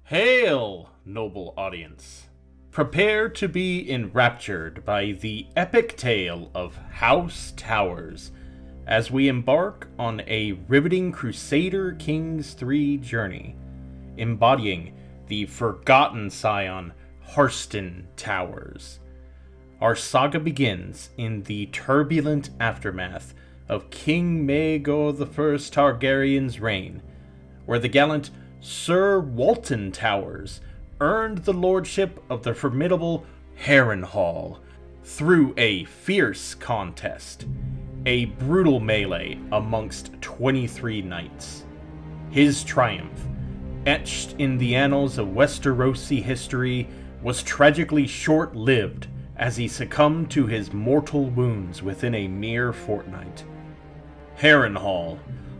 Hail, noble audience! Prepare to be enraptured by the epic tale of Harstyn Towers as we embark on a riveting Crusader Kings 3 journey, embodying the forgotten scion Harstyn Towers. Our saga begins in the turbulent aftermath of King Maegor I Targaryen's reign, where the gallant Sir Walton Towers earned the lordship of the formidable Harrenhal through a fierce contest, a brutal melee amongst 23 knights. His triumph, etched in the annals of Westerosi history, was tragically short-lived as he succumbed to his mortal wounds within a mere fortnight. Harrenhal,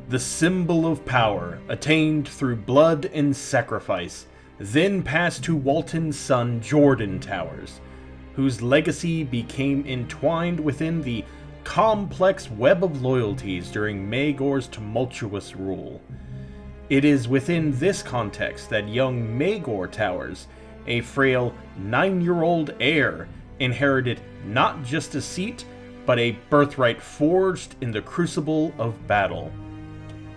the symbol of power attained through blood and sacrifice, then passed to Walton's son Jordan Towers, whose legacy became entwined within the complex web of loyalties during Maegor's tumultuous rule. It is within this context that young Maegor Towers, a frail 9-year-old heir, inherited not just a seat, but a birthright forged in the crucible of battle.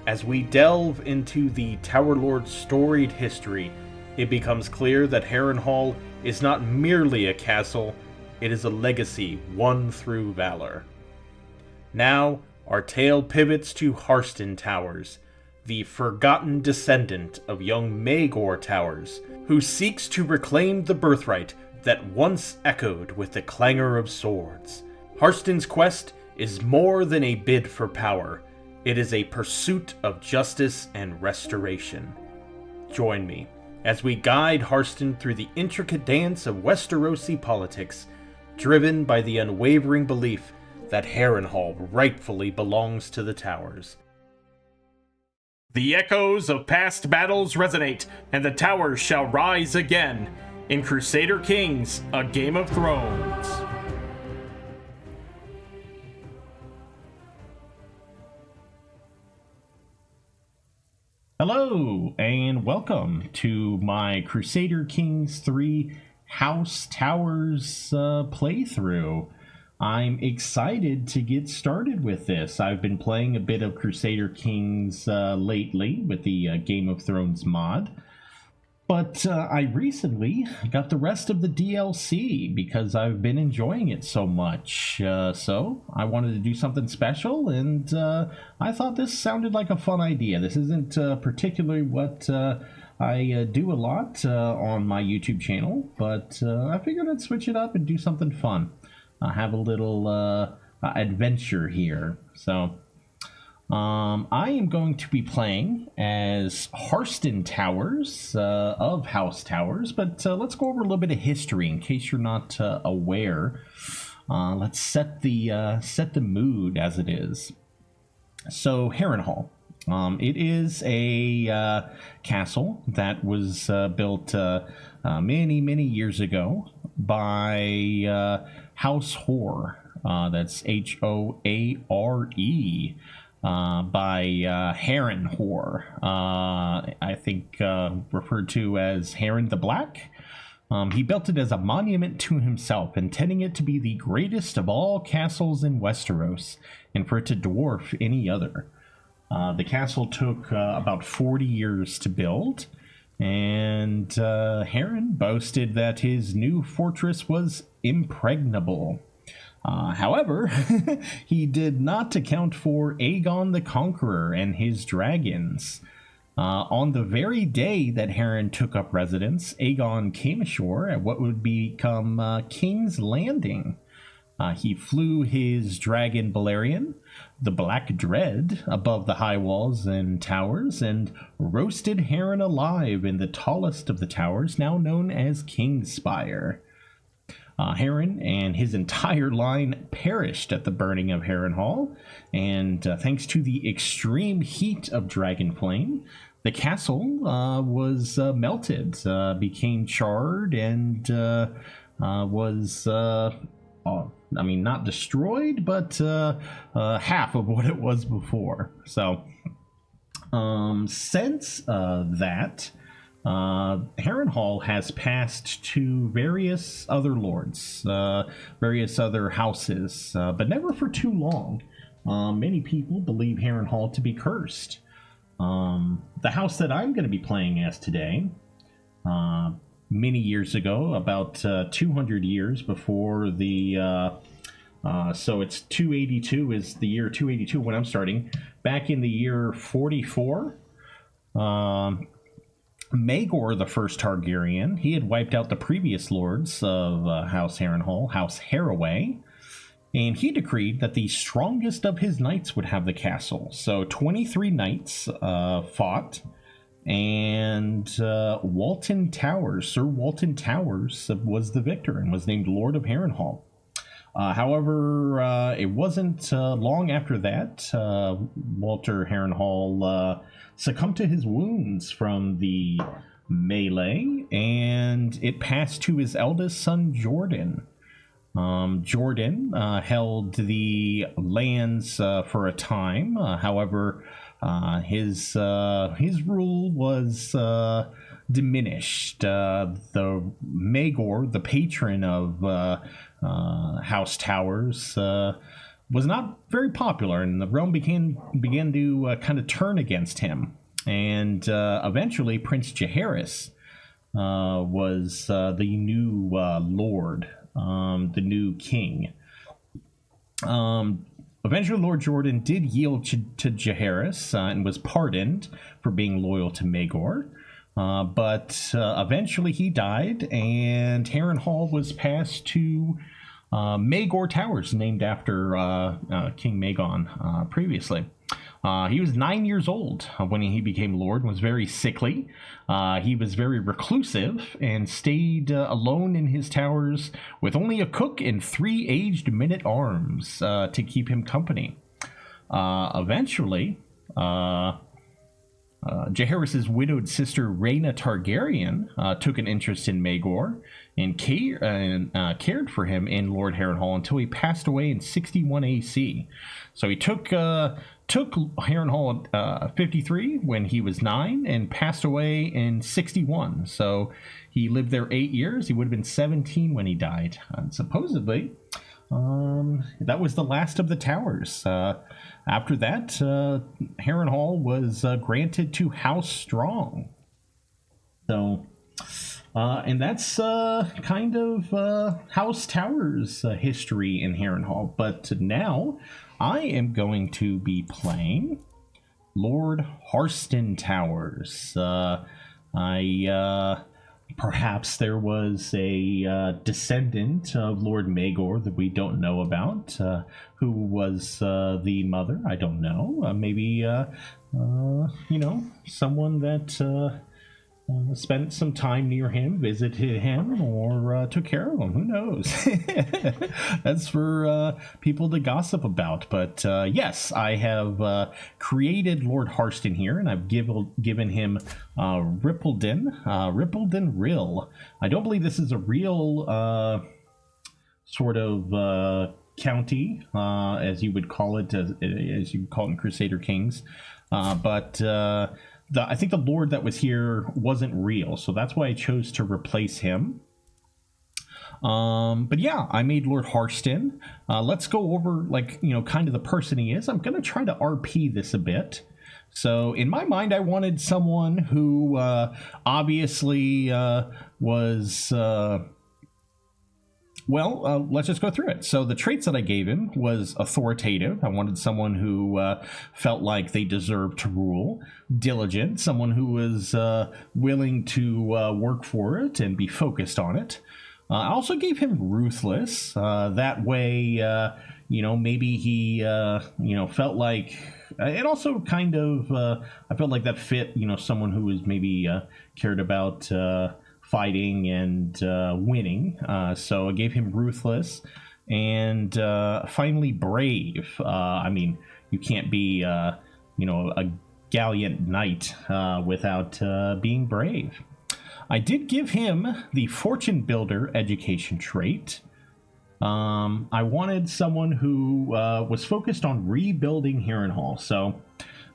As we delve into the Tower Lord's storied history, it becomes clear that Harrenhal is not merely a castle, it is a legacy won through valor. Now, our tale pivots to Harstyn Towers, the forgotten descendant of young Maegor Towers, who seeks to reclaim the birthright that once echoed with the clangor of swords. Harstyn's quest is more than a bid for power. It is a pursuit of justice and restoration. Join me as we guide Harstyn through the intricate dance of Westerosi politics, driven by the unwavering belief that Harrenhal rightfully belongs to the Towers. The echoes of past battles resonate, and the Towers shall rise again in Crusader Kings, A Game of Thrones. Hello, and welcome to my Crusader Kings 3 Harstyn Towers playthrough. I'm excited to get started with this. I've been playing a bit of Crusader Kings lately with the Game of Thrones mod, but I recently got the rest of the DLC because I've been enjoying it so much. So I wanted to do something special, and I thought this sounded like a fun idea. This isn't particularly what I do a lot on my YouTube channel, but I figured I'd switch it up and do something fun. Have a little adventure here. So I am going to be playing as Harstyn Towers of Harstyn Towers, but let's go over a little bit of history in case you're not aware. Let's set the mood as it is. So Harrenhal, it is a castle that was built many years ago by House Hoare. That's Hoare. By Harren Hoare, I think referred to as Harren the Black. He built it as a monument to himself, intending it to be the greatest of all castles in Westeros, and for it to dwarf any other. The castle took about 40 years to build, and Harren boasted that his new fortress was impregnable. However, he did not account for Aegon the Conqueror and his dragons. On the very day that Harren took up residence, Aegon came ashore at what would become King's Landing. He flew his dragon Valyrian, the Black Dread, above the high walls and towers, and roasted Harren alive in the tallest of the towers, now known as Kingsspire. Harren and his entire line perished at the burning of Harrenhal, and thanks to the extreme heat of Dragonflame, the castle was melted, became charred, and was, not destroyed, but half of what it was before. So, since that, Harrenhal has passed to various other lords, various other houses, but never for too long. Many people believe Harrenhal to be cursed. The house that I'm going to be playing as today, many years ago, about 200 years before the... so it's 282 is the year 282 when I'm starting. Back in the year 44, Maegor, the first Targaryen, he had wiped out the previous lords of House Harrenhal, House Harroway, and he decreed that the strongest of his knights would have the castle. So 23 knights fought, and Walton Towers, Sir Walton Towers, was the victor and was named Lord of Harrenhal. However, it wasn't long after that Walter Harrenhal succumbed to his wounds from the melee, and it passed to his eldest son, Jordan. Jordan held the lands for a time. However, his rule was diminished. The Maegor, the patron of House Towers, was not very popular, and the realm began to kind of turn against him. And eventually, Prince Jaehaerys was the new lord, the new king. Eventually, Lord Jordan did yield to Jaehaerys and was pardoned for being loyal to Maegor. But eventually he died, and Harrenhal was passed to Maegor Towers, named after King Maegon previously. He was 9 years old when he became lord, and was very sickly. He was very reclusive and stayed alone in his towers with only a cook and 3 aged men-at-arms to keep him company. Eventually, Jaehaerys' widowed sister Rhaena Targaryen took an interest in Maegor and cared for him in Lord Harrenhal until he passed away in 61 AC. So he took Harrenhal at 53 when he was 9 and passed away in 61. So he lived there 8 years. He would have been 17 when he died. And supposedly, that was the last of the towers. After that, Harrenhal was granted to House Strong. So, and that's kind of House Towers history in Harrenhal. But now, I am going to be playing Lord Harstyn Towers. Perhaps there was a descendant of Lord Maegor that we don't know about. Who was the mother? I don't know. Maybe, someone that spent some time near him, visited him, or took care of him. Who knows? That's for people to gossip about. But yes, I have created Lord Harstyn here, and I've given him Rippleton Rill. I don't believe this is a real sort of county, as you would call it, as you call it in Crusader Kings. But I think the lord that was here wasn't real, so that's why I chose to replace him. But yeah, I made Lord Harstyn. Let's go over, kind of the person he is. I'm going to try to RP this a bit. So in my mind, I wanted someone who obviously was... let's just go through it. So the traits that I gave him was authoritative. I wanted someone who felt like they deserved to rule. Diligent, someone who was willing to work for it and be focused on it. I also gave him ruthless. That way, maybe he, felt like... It also kind of, I felt like that fit, someone who was maybe cared about... fighting and winning, so I gave him ruthless, and finally brave. I mean, you can't be a gallant knight without being brave. I did give him the fortune builder education trait. I wanted someone who was focused on rebuilding Harrenhal. So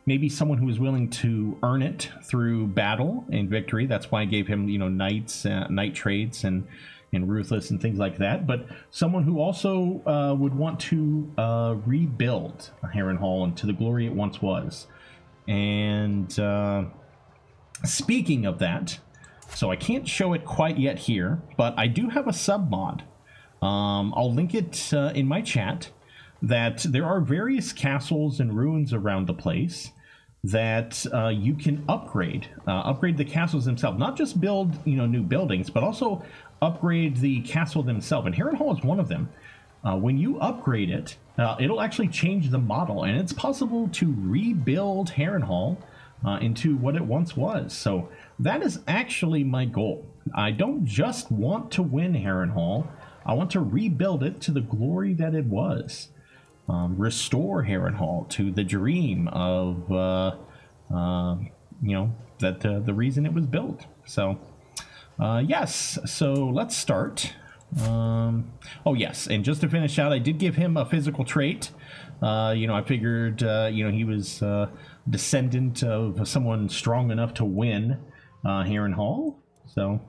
maybe someone who is willing to earn it through battle and victory. That's why I gave him, knights, knight traits and ruthless and things like that. But someone who also would want to rebuild Harrenhal into the glory it once was. And speaking of that, so I can't show it quite yet here, but I do have a submod. I'll link it in my chat. That there are various castles and ruins around the place that you can upgrade the castles themselves, not just build new buildings, but also upgrade the castle themselves. And Harrenhal is one of them. When you upgrade it, it'll actually change the model, and it's possible to rebuild Harrenhal into what it once was. So that is actually my goal. I don't just want to win Harrenhal, I want to rebuild it to the glory that it was. Restore Harrenhal to the dream of, the reason it was built. So, yes, so let's start. Oh, yes, and just to finish out, I did give him a physical trait. I figured, he was descendant of someone strong enough to win Harrenhal. So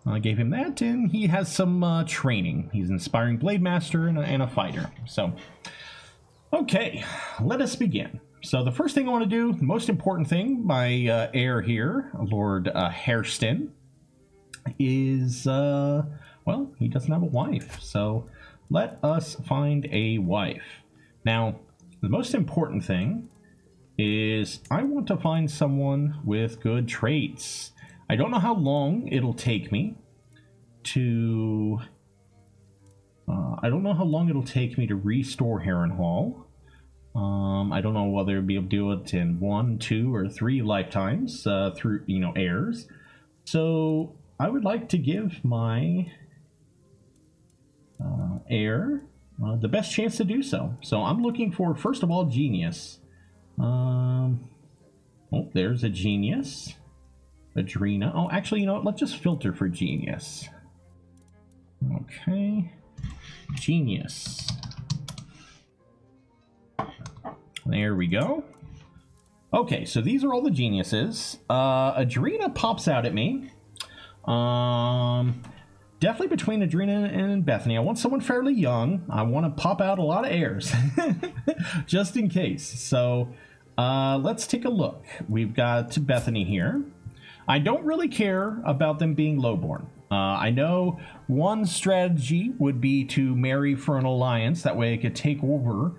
I gave him that, and he has some training. He's an inspiring blade master and a fighter. So, okay, let us begin. So the first thing I want to do, the most important thing, my heir here, Lord Harstyn, is, well, he doesn't have a wife. So let us find a wife. Now, the most important thing is I want to find someone with good traits. I don't know how long it'll take me to... I don't know how long it'll take me to restore Harrenhal. I don't know whether I'll be able to do it in 1, 2, or 3 lifetimes through, heirs. So I would like to give my heir the best chance to do so. So I'm looking for, first of all, genius. Oh, there's a genius. Adrena. Oh, actually, let's just filter for genius. Okay. Genius. There we go. Okay, so these are all the geniuses. Adrena pops out at me. Definitely between Adrena and Bethany. I want someone fairly young. I want to pop out a lot of heirs. Just in case. So, let's take a look. We've got Bethany here. I don't really care about them being lowborn. I know one strategy would be to marry for an alliance. That way I could take over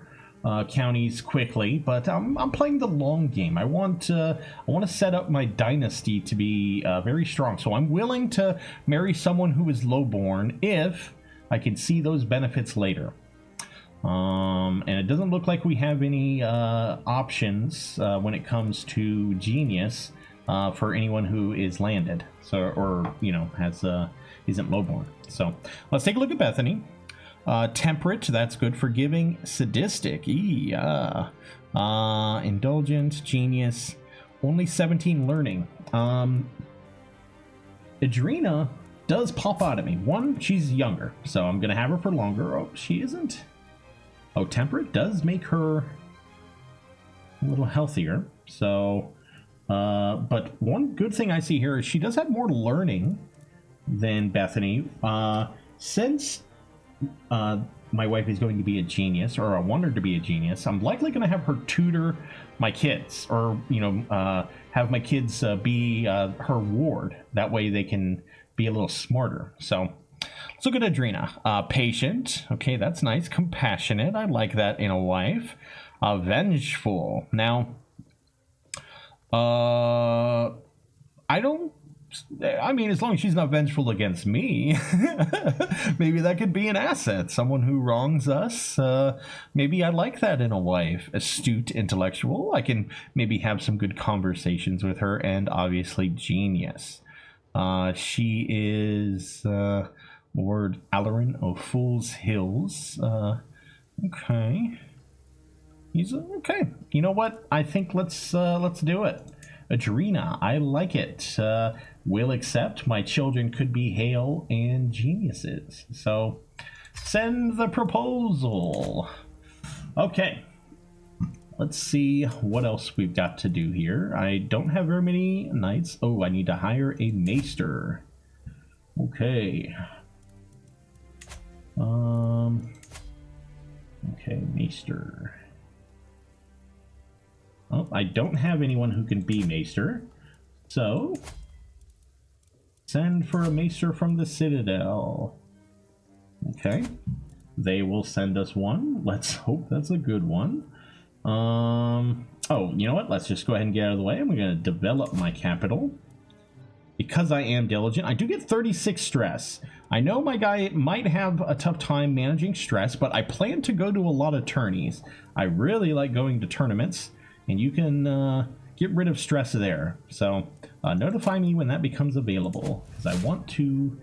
counties quickly. But I'm playing the long game. I want to set up my dynasty to be very strong. So I'm willing to marry someone who is lowborn if I can see those benefits later. And it doesn't look like we have any options when it comes to genius. For anyone who is landed, has isn't lowborn. So let's take a look at Bethany. Temperate, that's good. Forgiving, sadistic, indulgent, genius. Only 17 learning. Adrena does pop out at me. One, she's younger, so I'm gonna have her for longer. Oh, she isn't. Oh, temperate does make her a little healthier. So. But one good thing I see here is she does have more learning than Bethany. Since my wife is going to be a genius, or I want her to be a genius, I'm likely going to have her tutor my kids, or, have my kids be her ward. That way they can be a little smarter. So let's look at Adrena. Patient. Okay, that's nice. Compassionate. I like that in a wife. Vengeful. Now... as long as she's not vengeful against me, maybe that could be an asset. Someone who wrongs us, maybe I like that in a wife. Astute, intellectual, I can maybe have some good conversations with her, and obviously genius. She is Lord Alarin of Fool's Hills. Okay. He's okay. You know what? I think let's do it. Adrena, I like it. Will accept. My children could be hale and geniuses. So, send the proposal. Okay. let's see what else we've got to do here. I don't have very many knights. Oh, I need to hire a maester. Okay. Okay, maester. Oh, I don't have anyone who can be maester. So, send for a maester from the Citadel. Okay. They will send us one. Let's hope that's a good one. Oh, you know what? Let's just go ahead and get out of the way. I'm going to develop my capital. Because I am diligent, I do get 36 stress. I know my guy might have a tough time managing stress, but I plan to go to a lot of tourneys. I really like going to tournaments, and you can get rid of stress there. So notify me when that becomes available, because I want to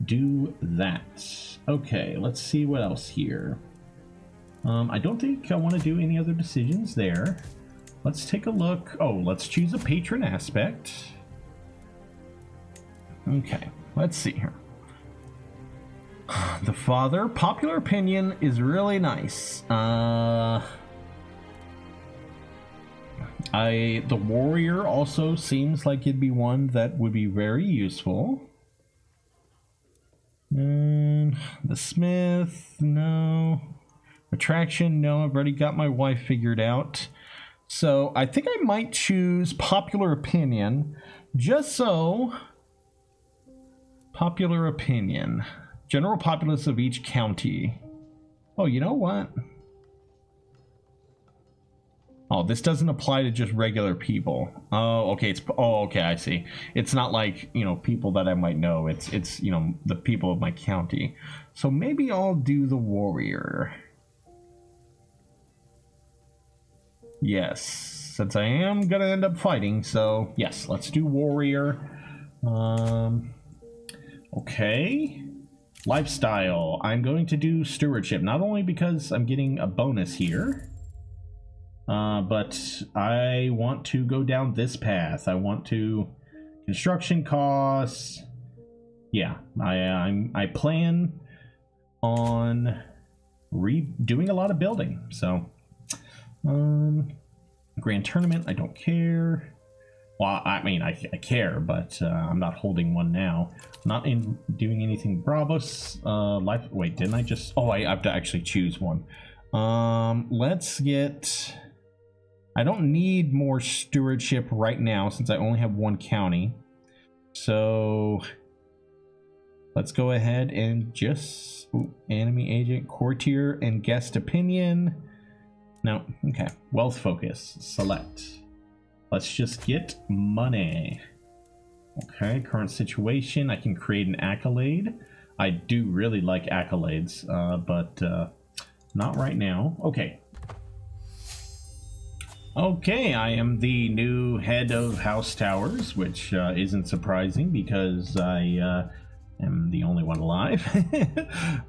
do that. Okay, let's see what else here. I don't think I want to do any other decisions there. Let's take a look. Oh, let's choose a patron aspect. Okay, let's see here. The father, popular opinion is really nice. The warrior also seems like it'd be one that would be very useful. And the smith, no. Attraction, no. I've already got my wife figured out. So I think I might choose popular opinion, just so. Popular opinion. General populace of each county. Oh, you know what? Oh, this doesn't apply to just regular people. Oh, okay. Okay, I see. It's not like, you know, people that I might know. It's you know, the people of my county. So maybe I'll do the warrior. Yes, since I am gonna end up fighting, so yes, let's do warrior. Okay. Lifestyle. I'm going to do stewardship, not only because I'm getting a bonus here, but I want to go down this path. I want to construction costs. Yeah, I plan on doing a lot of building. So, grand tournament. I don't care. Well, I mean, I care, but I'm not holding one now. Not in doing anything. Bravos. Wait, didn't I just? Oh, I have to actually choose one. Let's get. I don't need more stewardship right now since I only have one county. So let's go ahead and just enemy agent, courtier, and guest opinion. No, okay. Wealth focus. Select. Let's just get money. Okay, current situation. I can create an accolade. I do really like accolades, but not right now. Okay. Okay, I am the new head of House Towers, which isn't surprising because I am the only one alive.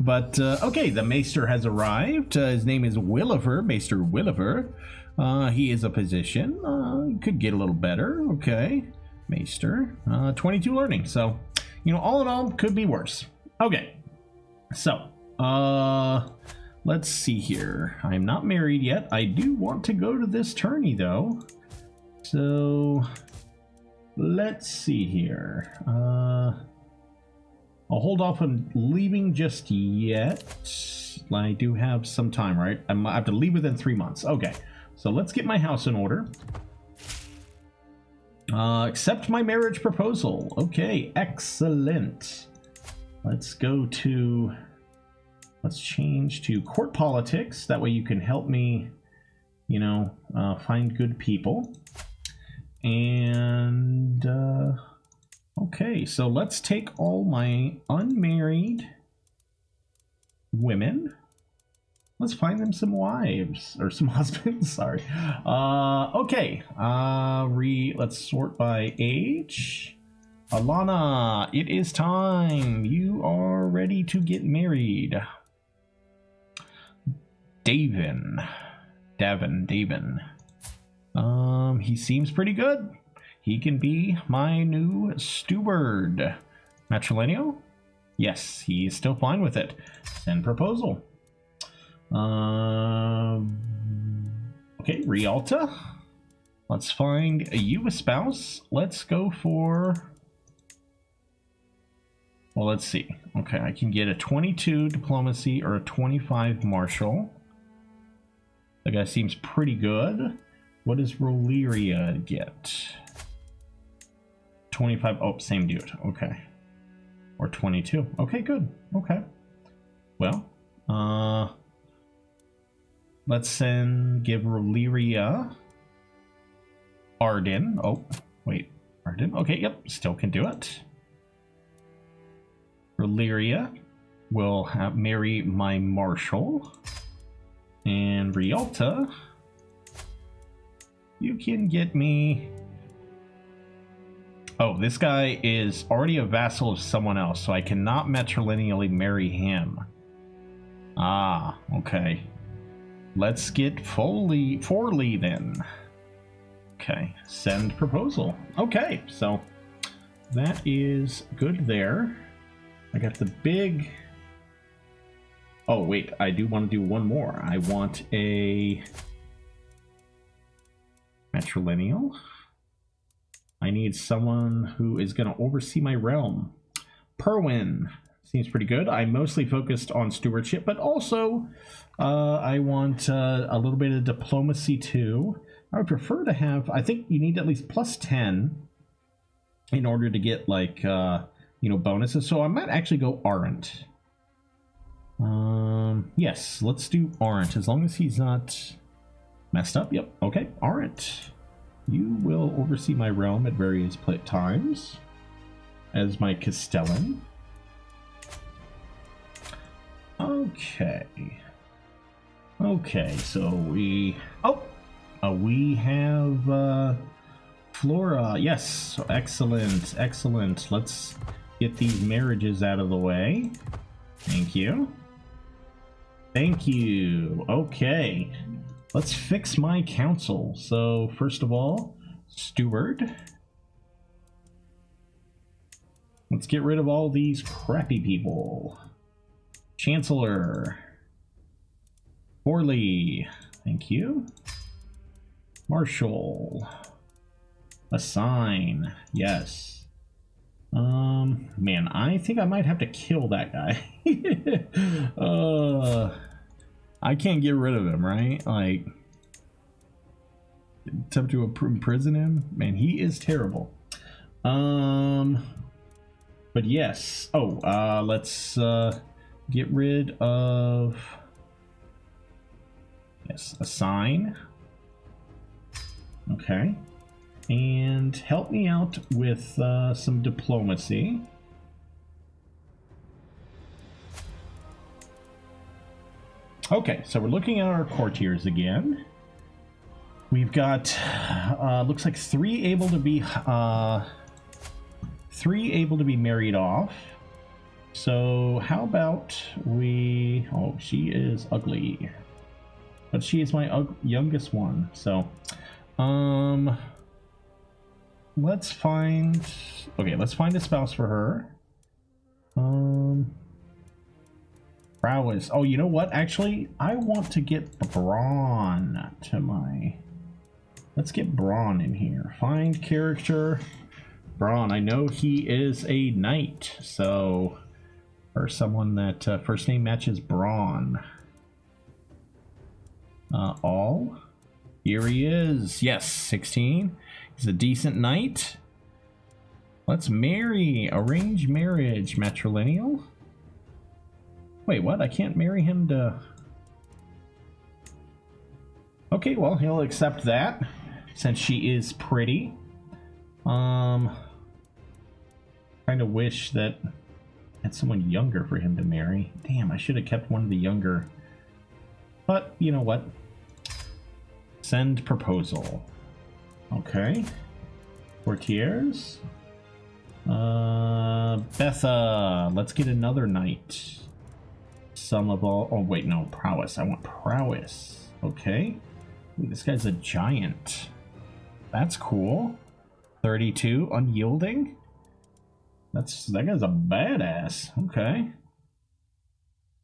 But, okay, the Maester has arrived. His name is Williver, Maester Williver. He is a physician. Could get a little better. Okay. Maester. 22 learning. So, you know, all in all, could be worse. Okay. So, let's see here. I'm not married yet. I do want to go to this tourney, though. So, let's see here. I'll hold off on leaving just yet. I do have some time, right? I have to leave within 3 months. Okay. So let's get my house in order. Accept my marriage proposal. Okay, excellent. Let's change to court politics. That way you can help me, you know, find good people. And, okay, so let's take all my unmarried women. Let's find them some wives or some husbands. Sorry. Okay. Let's sort by age. Alana, it is time. You are ready to get married. Davin. He seems pretty good. He can be my new steward. Matrilineal? Yes, he is still fine with it. Send proposal. Okay, Okay, Rialta. Let's find you a spouse. Let's go for... Well, let's see. Okay, I can get a 22 diplomacy or a 25 martial. That guy seems pretty good. What does Valyria get? 25. Oh, same dude. Okay. Or 22. Okay, good. Okay. Well, let's give Valyria Arden. Oh, wait. Arden. Okay, yep. Still can do it. Valyria will marry my marshal. And Rialta, you can get me... Oh, this guy is already a vassal of someone else, so I cannot matrilineally marry him. Ah, okay. Let's get Forley then. Okay, send proposal. Okay, so that is good there. I got the big... Oh, wait, I do want to do one more. I want a matrilineal. I need someone who is going to oversee my realm. Perwyn seems pretty good. I'm mostly focused on stewardship, but also I want a little bit of diplomacy too. I would prefer to have, I think you need at least plus 10 in order to get like, you know, bonuses. So I might actually go Aren't. Yes, let's do Aren't as long as he's not messed up. Yep. Okay. Aren't. You will oversee my realm at various times as my Castellan. Okay. Okay, so we have Flora. Yes, excellent, excellent. Let's get these marriages out of the way. Thank you. Thank you. Okay. Let's fix my council. So, first of all, steward. Let's get rid of all these crappy people. Chancellor. Forley. Thank you. Marshal. Assign. Yes. Man, I think I might have to kill that guy. I can't get rid of him, right? Like, attempt to imprison him? Man, he is terrible. But yes. Oh, let's get rid of... Yes, assign. Okay. And help me out with some diplomacy. Okay, so we're looking at our courtiers again. We've got, looks like three able to be married off. So how about we... Oh, she is ugly. But she is my youngest one. So, let's find... Okay, let's find a spouse for her. Prowess. Oh, you know what? Actually, I want to get Braun to my... Let's get Braun in here. Find character. Braun. I know he is a knight, so... Or someone that first name matches Braun. All. Here he is. Yes, 16. He's a decent knight. Let's marry. Arrange marriage. Matrilineal. Wait, what? I can't marry him to... Okay, well, he'll accept that, since she is pretty. Kind of wish that I had someone younger for him to marry. Damn, I should have kept one of the younger. But, you know what? Send proposal. Okay. Courtiers. Betha. Let's get another knight. Some of all... Oh, wait, no. Prowess. I want prowess. Okay. Ooh, this guy's a giant. That's cool. 32. Unyielding. That guy's a badass. Okay.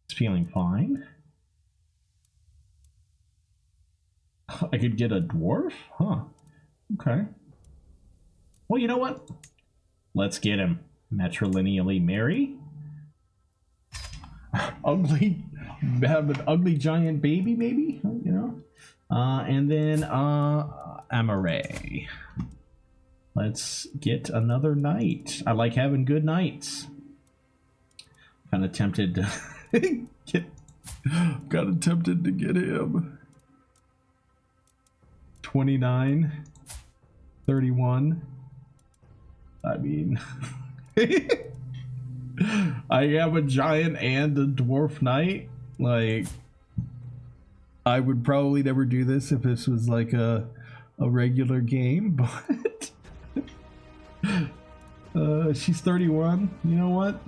It's feeling fine. I could get a dwarf? Huh. Okay. Well, you know what? Let's get him. Matrilineally marry. Ugly. Have an ugly giant baby, maybe? You know? And then, Amaray. Let's get another knight. I like having good knights. Kind of tempted to get... Kind of tempted to get him. 29. 31. I mean... I have a giant and a dwarf knight. Like, I would probably never do this if this was like a regular game, but she's 31. You know what?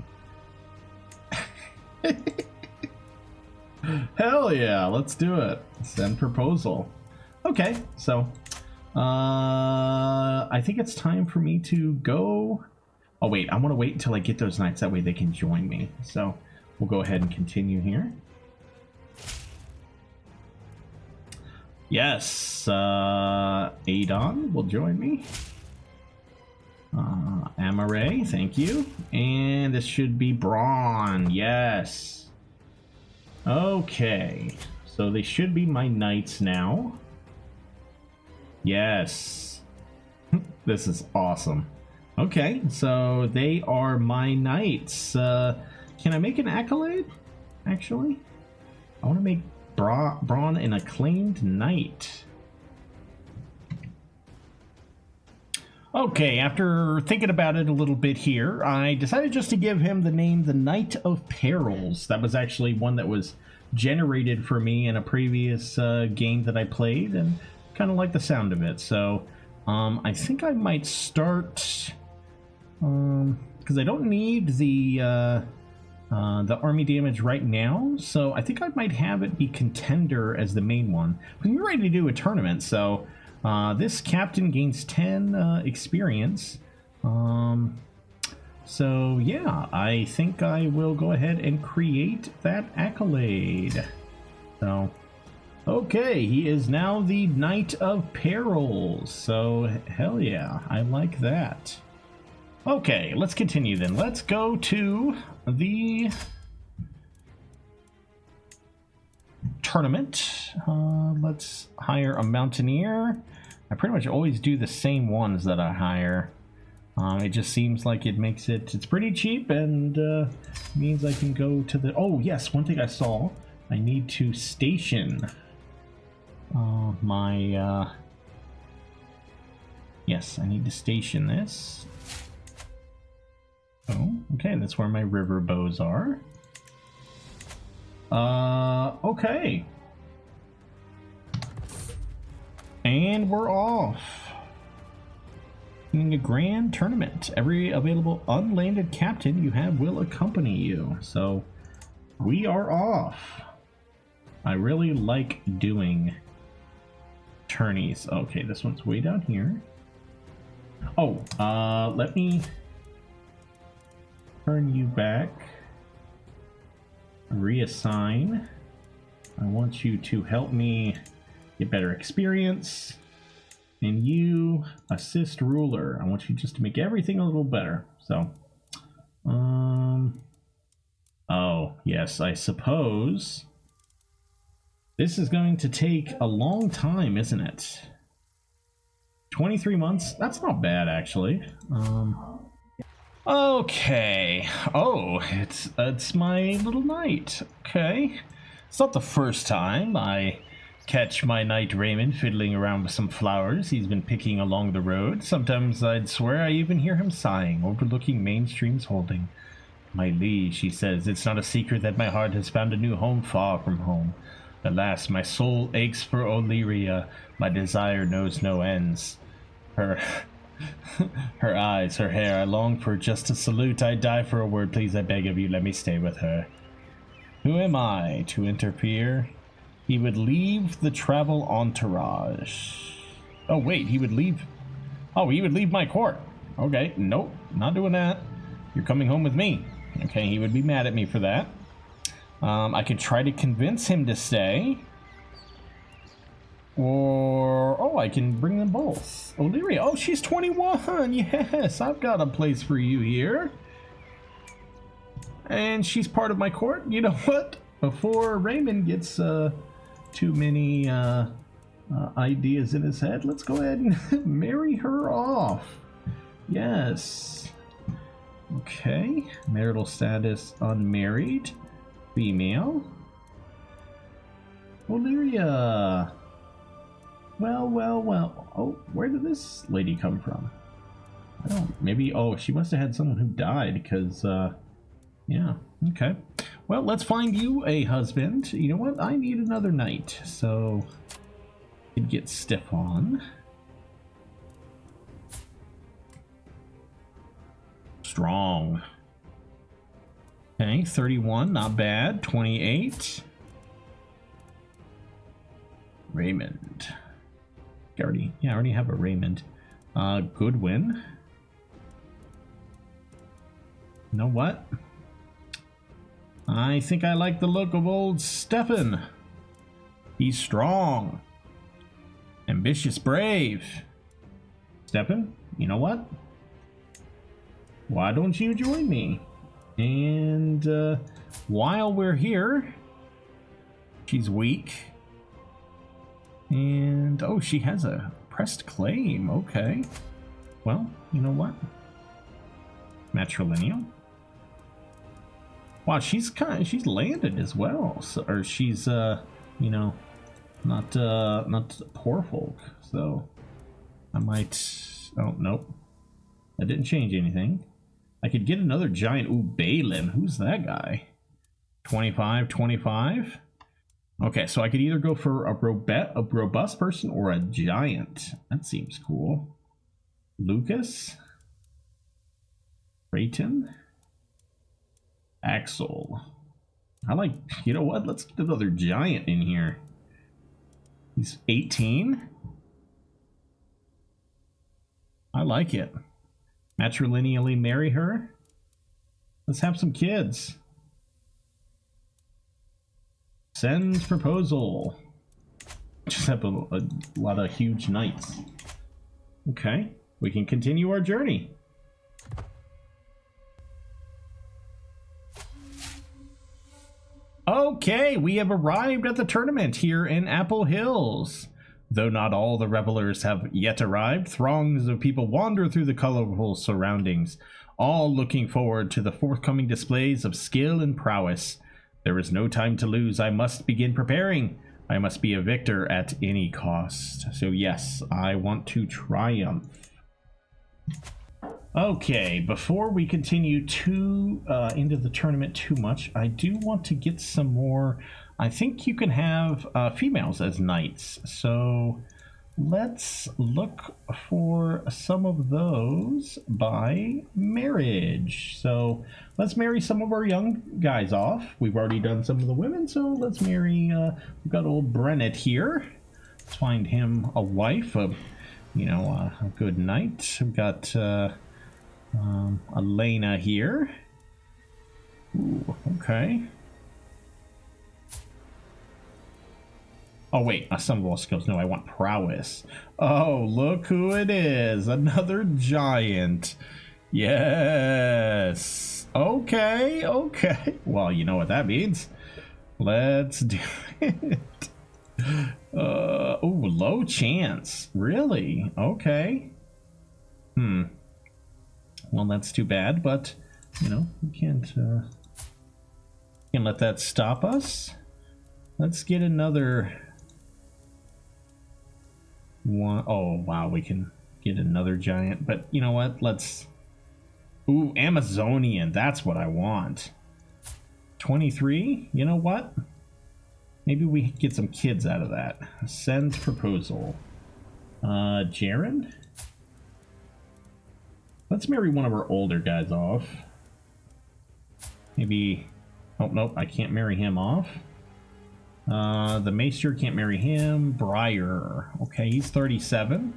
Hell yeah, let's do it. Send proposal. Okay, so I think it's time for me to go. Oh wait, I want to wait until I get those knights, that way they can join me. So we'll go ahead and continue here. Yes, Adon will join me. Amaray, thank you. And this should be Braun, yes. Okay, so they should be my knights now. Yes. This is awesome. Okay, so they are my knights. Can I make an accolade? Actually, I want to make Braun an acclaimed knight. Okay, after thinking about it a little bit here, I decided just to give him the name the Knight of Perils. That was actually one that was generated for me in a previous game that I played, and kind of like the sound of it. So I think I might start... because I don't need the army damage right now, so I think I might have it be contender as the main one. We're ready to do a tournament, so this captain gains 10 experience. So yeah, I think I will go ahead and create that accolade. So okay, he is now the Knight of Perils. So hell yeah, I like that. Okay, let's continue then. Let's go to the tournament. Let's hire a mountaineer. I pretty much always do the same ones that I hire. It just seems like it makes it's pretty cheap, and means I can go to the... Oh yes, one thing I saw. I need to station my... Yes, I need to station this. Oh, okay, that's where my river bows are. Okay. And we're off. In a grand tournament, every available unlanded captain you have will accompany you. So, we are off. I really like doing tourneys. Okay, this one's way down here. Oh, let me turn you back. Reassign. I want you to help me get better experience. And you assist ruler. I want you just to make everything a little better. So, oh, yes, I suppose this is going to take a long time, isn't it? 23 months? That's not bad, actually. Okay. Oh, it's my little knight. Okay. It's not the first time I catch my knight Raymond fiddling around with some flowers he's been picking along the road. Sometimes I'd swear I even hear him sighing, overlooking Main Stream's holding. My liege, she says, it's not a secret that my heart has found a new home far from home. Alas, my soul aches for Olyria, my desire knows no ends. Her eyes, her hair, I long for just a salute, I die for a word, please I beg of you, let me stay with her. Who am I to interfere? He would leave the travel entourage. Oh wait, he would leave... Oh, he would leave my court. Okay, nope, not doing that. You're coming home with me. Okay, he would be mad at me for that. I could try to convince him to stay. Or, oh, I can bring them both. Illyria, oh, she's 21. Yes, I've got a place for you here. And she's part of my court. You know what? Before Raymond gets too many ideas in his head, let's go ahead and marry her off. Yes. Okay. Marital status unmarried. Female. Illyria. Well, well, well. Oh, where did this lady come from? I don't. Maybe. Oh, she must have had someone who died because. Yeah. Okay. Well, let's find you a husband. You know what? I need another knight, so it gets stiff on. Strong. Okay, 31, not bad. 28. Raymond. I already have a Raymond. Goodwin. You know what? I think I like the look of old Stefan. He's strong. Ambitious, brave. Stefan, you know what? Why don't you join me? And while we're here, she's weak. And oh, she has a pressed claim. Okay. Well, you know what? Matrilineal. Wow, she's landed as well. So, or she's you know, not poor folk. So I might. Oh nope, that didn't change anything. I could get another giant. Ooh, Balin. Who's that guy? 25, 25. Okay, so I could either go for a robust person or a giant. That seems cool. Lucas. Brayton. Axel. I like, you know what? Let's get another giant in here. He's 18. I like it. Matrilineally marry her. Let's have some kids. Send proposal. Just have a lot of huge knights. Okay, we can continue our journey. Okay, we have arrived at the tournament here in Apple Hills. Though not all the revelers have yet arrived, throngs of people wander through the colorful surroundings, all looking forward to the forthcoming displays of skill and prowess. There is no time to lose. I must begin preparing. I must be a victor at any cost. So yes, I want to triumph. Okay, before we continue into the tournament too much, I do want to get some more. I think you can have females as knights. So let's look for some of those by marriage. So let's marry some of our young guys off. We've already done some of the women, so let's marry, we've got old Brennet here. Let's find him a wife, a good knight. We've got Elena here. Ooh, okay. Oh wait, some of all skills. No, I want prowess. Oh, look who it is. Another giant. Yes. Okay, okay. Well, you know what that means. Let's do it. Oh, low chance. Really? Okay. Well, that's too bad, but we can't let that stop us. Let's get another one. Oh wow, we can get another giant, but you know what? Let's. Ooh, Amazonian. That's what I want. 23. You know what? Maybe we get some kids out of that. Send proposal. Jaren. Let's marry one of our older guys off. Maybe. Oh nope, I can't marry him off. The Maester can't marry him. Briar. Okay, he's 37.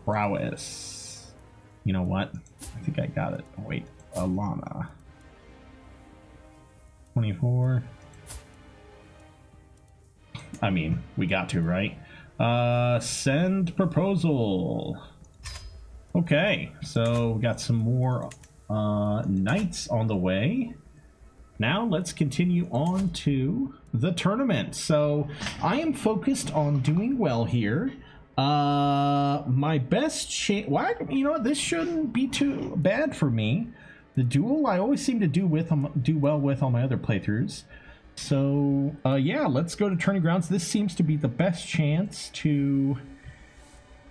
Prowess. You know what? I think I got it. Oh, wait. Alana. 24. I mean, we got to, right? Send proposal. Okay, so we got some more knights on the way. Now let's continue on to the tournament. So I am focused on doing well here. My best chance. Well, you know what? This shouldn't be too bad for me. The duel I always seem to do well with on my other playthroughs. So yeah, let's go to Tourney Grounds. This seems to be the best chance to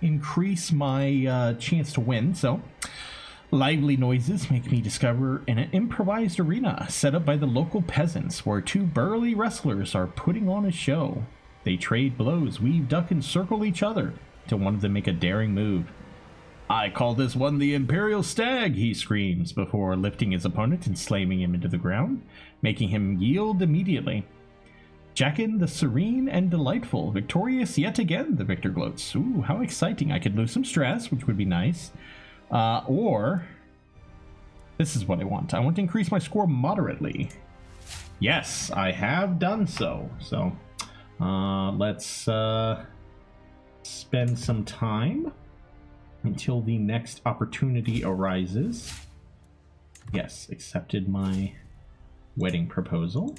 increase my chance to win. So lively noises make me discover an improvised arena set up by the local peasants where two burly wrestlers are putting on a show. They trade blows, weave, duck, and circle each other till one of them make a daring move. I call this one the Imperial Stag, he screams before lifting his opponent and slamming him into the ground, making him yield immediately. Jaqen the Serene and Delightful, victorious yet again, the victor gloats. Ooh, how exciting. I could lose some stress, which would be nice. Or, this is what I want. I want to increase my score moderately. Yes, I have done so. So, let's spend some time until the next opportunity arises. Yes, accepted my wedding proposal.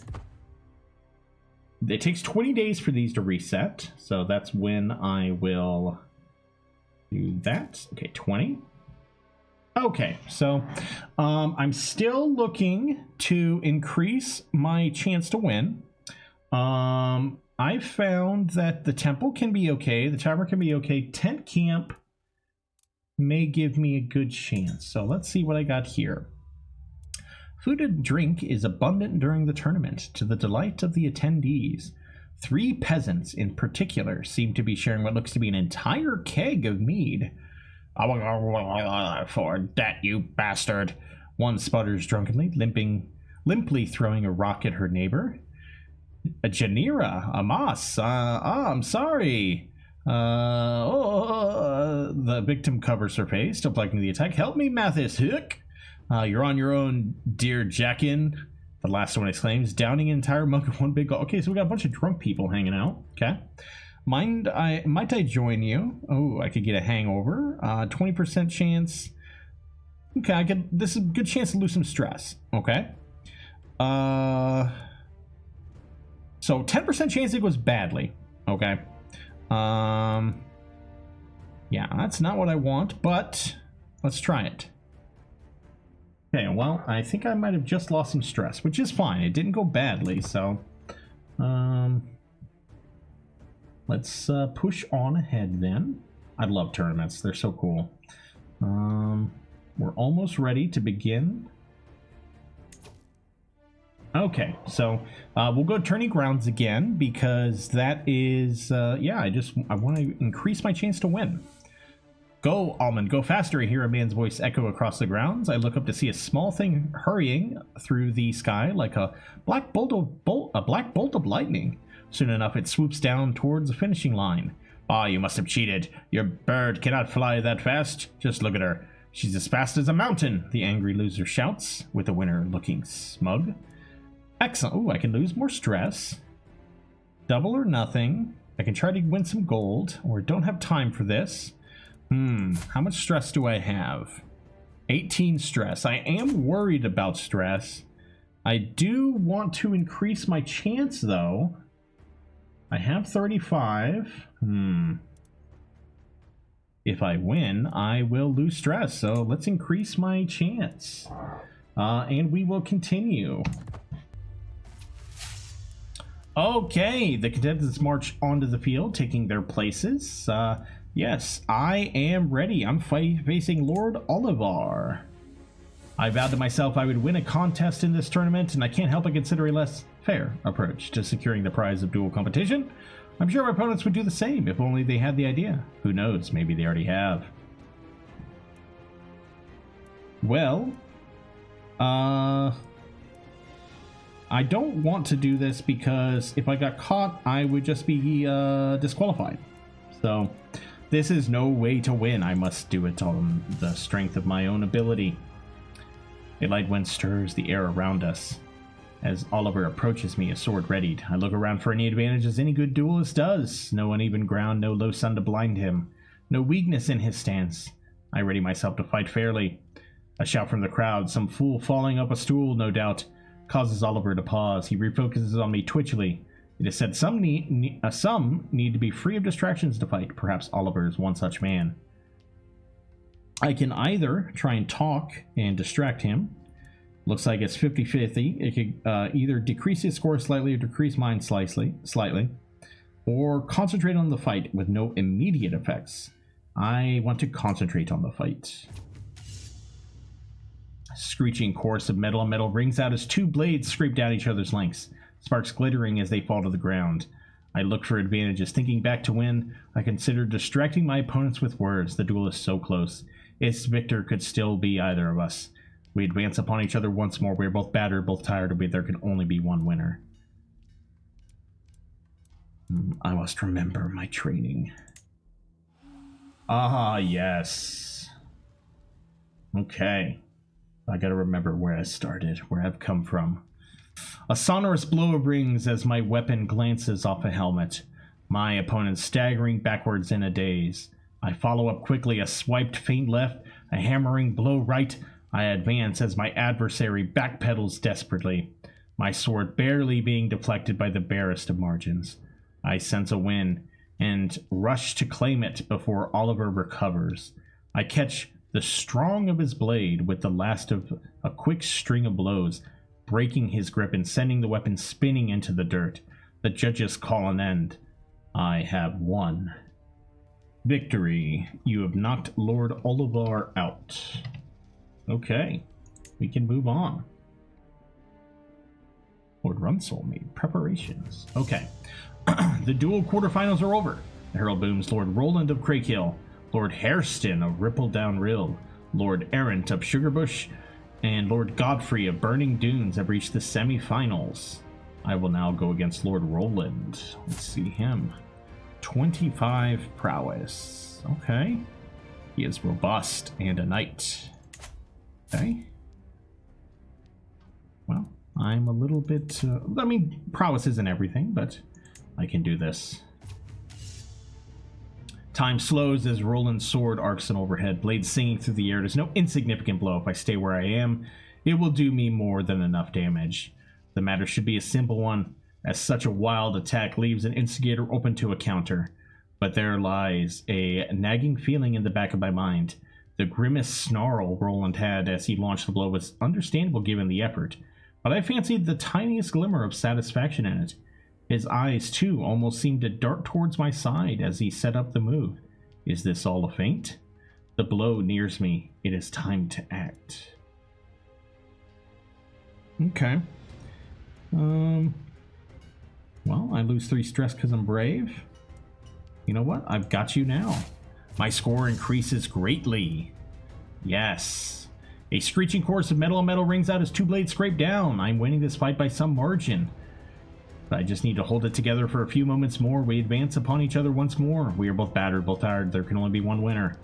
It takes 20 days for these to reset, so that's when I will do that. Okay, 20. Okay, so I'm still looking to increase my chance to win. I found that the temple can be okay, the tavern can be okay, tent camp may give me a good chance. So let's see what I got here. Food and drink is abundant during the tournament, to the delight of the attendees. 3 peasants in particular seem to be sharing what looks to be an entire keg of mead. For that, you bastard. One sputters drunkenly, limply throwing a rock at her neighbor. Janira, Amas, I'm sorry. The victim covers her face, still blocking the attack. Help me, Mathis. Hook. You're on your own, dear Jaqen. The last one exclaims, downing an entire mug of one big gulp. Okay, so we got a bunch of drunk people hanging out. Okay. Might I join you? Oh, I could get a hangover. 20% chance. Okay, this is a good chance to lose some stress. Okay. So 10% chance it goes badly. Okay. Yeah, that's not what I want, but let's try it. Okay, well, I think I might have just lost some stress, which is fine. It didn't go badly, so let's push on ahead then. I love tournaments. They're so cool. We're almost ready to begin. Okay, so we'll go Tourney Grounds again because that is, yeah, I want to increase my chance to win. Go, Almond, go faster, I hear a man's voice echo across the grounds. I look up to see a small thing hurrying through the sky like a black bolt of lightning. Soon enough, it swoops down towards the finishing line. Ah, you must have cheated. Your bird cannot fly that fast. Just look at her. She's as fast as a mountain, the angry loser shouts, with the winner looking smug. Excellent. Ooh, I can lose more stress. Double or nothing. I can try to win some gold, or don't have time for this. How much stress do I have? 18 stress. I am worried about stress. I do want to increase my chance, though. I have 35. If I win, I will lose stress. So let's increase my chance. And we will continue. Okay, the contestants march onto the field, taking their places. Yes, I am ready. I'm facing Lord Olivar. I vowed to myself I would win a contest in this tournament, and I can't help but consider a less fair approach to securing the prize of dual competition. I'm sure my opponents would do the same if only they had the idea. Who knows, maybe they already have. Well, I don't want to do this because if I got caught, I would just be disqualified. So this is no way to win. I must do it on the strength of my own ability. A light wind stirs the air around us. As Oliver approaches me, a sword readied. I look around for any advantage as any good duelist does. No uneven ground, no low sun to blind him. No weakness in his stance. I ready myself to fight fairly. A shout from the crowd, some fool falling up a stool, no doubt, causes Oliver to pause. He refocuses on me twitchily. It is said some need to be free of distractions to fight. Perhaps Oliver is one such man. I can either try and talk and distract him. Looks like it's 50-50. It could either decrease his score slightly or decrease mine slightly. Or concentrate on the fight with no immediate effects. I want to concentrate on the fight. Screeching chorus of metal on metal rings out as two blades scrape down each other's lengths, sparks glittering as they fall to the ground. I look for advantages, thinking back to when I considered distracting my opponents with words. The duel is so close. Its victor could still be either of us. We advance upon each other once more. We are both battered, both tired, but there can only be one winner. I must remember my training. Ah, yes. Okay. I gotta remember where I started, where I've come from. A sonorous blow rings as my weapon glances off a helmet. My opponent staggering backwards in a daze. I follow up quickly, a swiped feint left, a hammering blow right. I advance as my adversary backpedals desperately, my sword barely being deflected by the barest of margins. I sense a win and rush to claim it before Oliver recovers. I catch the strong of his blade with the last of a quick string of blows, breaking his grip and sending the weapon spinning into the dirt. The judges call an end. I have won. Victory. You have knocked Lord Oliver out. Okay, we can move on. Lord Runsell made preparations. Okay, the duel quarterfinals are over. The herald booms Lord Roland of Crakehill, Lord Harstyn of Rippledown Rill, Lord Errant of Sugarbush, and Lord Godfrey of Burning Dunes have reached the semi-finals. I will now go against Lord Roland. Let's see him. 25 prowess. Okay. He is robust and a knight. Okay. Well, I'm a little bit... I mean, prowess isn't everything, but I can do this. Time slows as Roland's sword arcs an overhead, blade singing through the air. It is no insignificant blow. If I stay where I am, it will do me more than enough damage. The matter should be a simple one, as such a wild attack leaves an instigator open to a counter. But there lies a nagging feeling in the back of my mind. The grimace snarl Roland had as he launched the blow was understandable given the effort, but I fancied the tiniest glimmer of satisfaction in it. His eyes, too, almost seemed to dart towards my side as he set up the move. Is this all a feint? The blow nears me. It is time to act. Okay. Well, I lose 3 stress because I'm brave. You know what? I've got you now. My score increases greatly. Yes. A screeching chorus of metal on metal rings out as 2 blades scrape down. I'm winning this fight by some margin. But I just need to hold it together for a few moments more. We advance upon each other once more. We are both battered, both tired. There can only be one winner.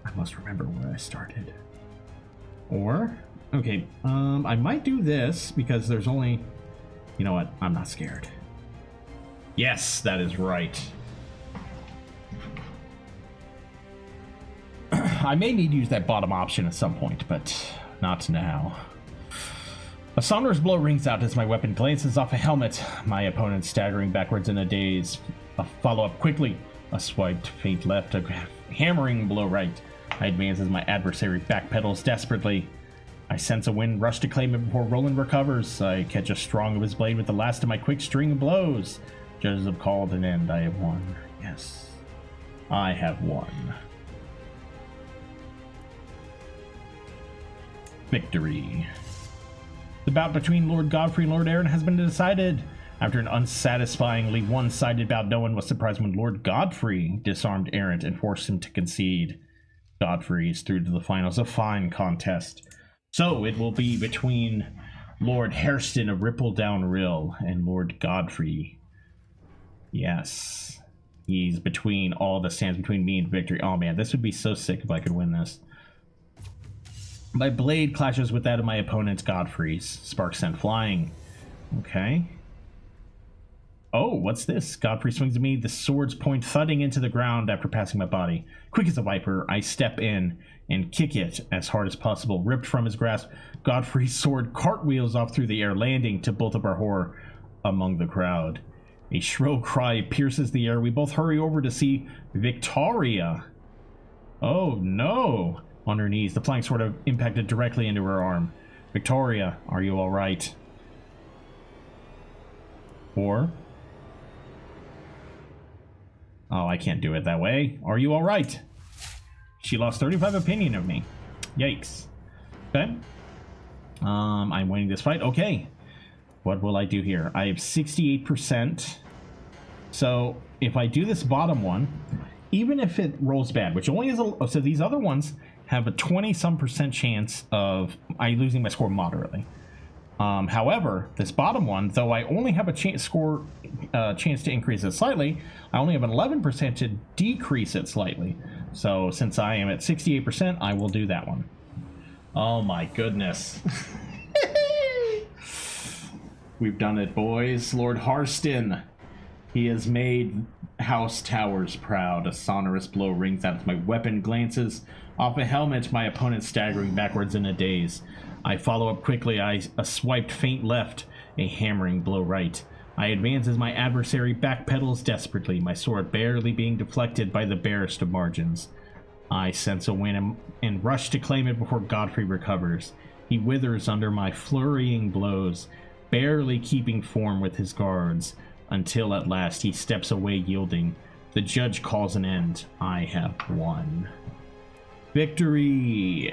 I must remember where I started. Or, okay, I might do this because there's only... You know what? I'm not scared. Yes, that is right. I may need to use that bottom option at some point, but not now. A sonorous blow rings out as my weapon glances off a helmet. My opponent staggering backwards in a daze. A follow-up quickly. A swiped feint left, a hammering blow right. I advance as my adversary backpedals desperately. I sense a wind rush to claim it before Roland recovers. I catch a strong of his blade with the last of my quick string of blows. Judges have called an end. I have won. Yes, I have won. Victory. The bout between Lord Godfrey and Lord Aaron has been decided. After an unsatisfyingly one-sided bout, no one was surprised when Lord Godfrey disarmed Aaron and forced him to concede. Godfrey is through to the finals, a fine contest. So it will be between Lord Harstyn of Rippledown Rill and Lord Godfrey. Yes. He's between all that stands between me and victory. Oh man, this would be so sick if I could win this. My blade clashes with that of my opponent Godfrey's. Sparks sent flying. Okay. Oh, what's this? Godfrey swings at me, the sword's point thudding into the ground after passing my body. Quick as a viper, I step in and kick it as hard as possible. Ripped from his grasp, Godfrey's sword cartwheels off through the air, landing to both of our horror among the crowd. A shrill cry pierces the air. We both hurry over to see Victoria. Oh no! On her knees, the flying sword impacted directly into her arm. Victoria, are you alright? Or... oh, I can't do it that way. Are you alright? She lost 35 opinion of me. Yikes. Okay. I'm winning this fight. Okay. What will I do here? I have 68%. So if I do this bottom one, even if it rolls bad, which only is so these other ones have a 20-some% chance of I losing my score moderately. However, this bottom one, though I only have a chance to increase it slightly, I only have an 11% to decrease it slightly. So since I am at 68%, I will do that one. Oh my goodness. We've done it, boys. Lord Harstyn. He has made House Towers proud. A sonorous blow rings out as my weapon glances off a helmet, my opponent staggering backwards in a daze. I follow up quickly. A swiped feint left, a hammering blow right. I advance as my adversary backpedals desperately, my sword barely being deflected by the barest of margins. I sense a win and rush to claim it before Godfrey recovers. He withers under my flurrying blows, barely keeping form with his guards, until at last he steps away yielding. The judge calls an end. I have won. Victory!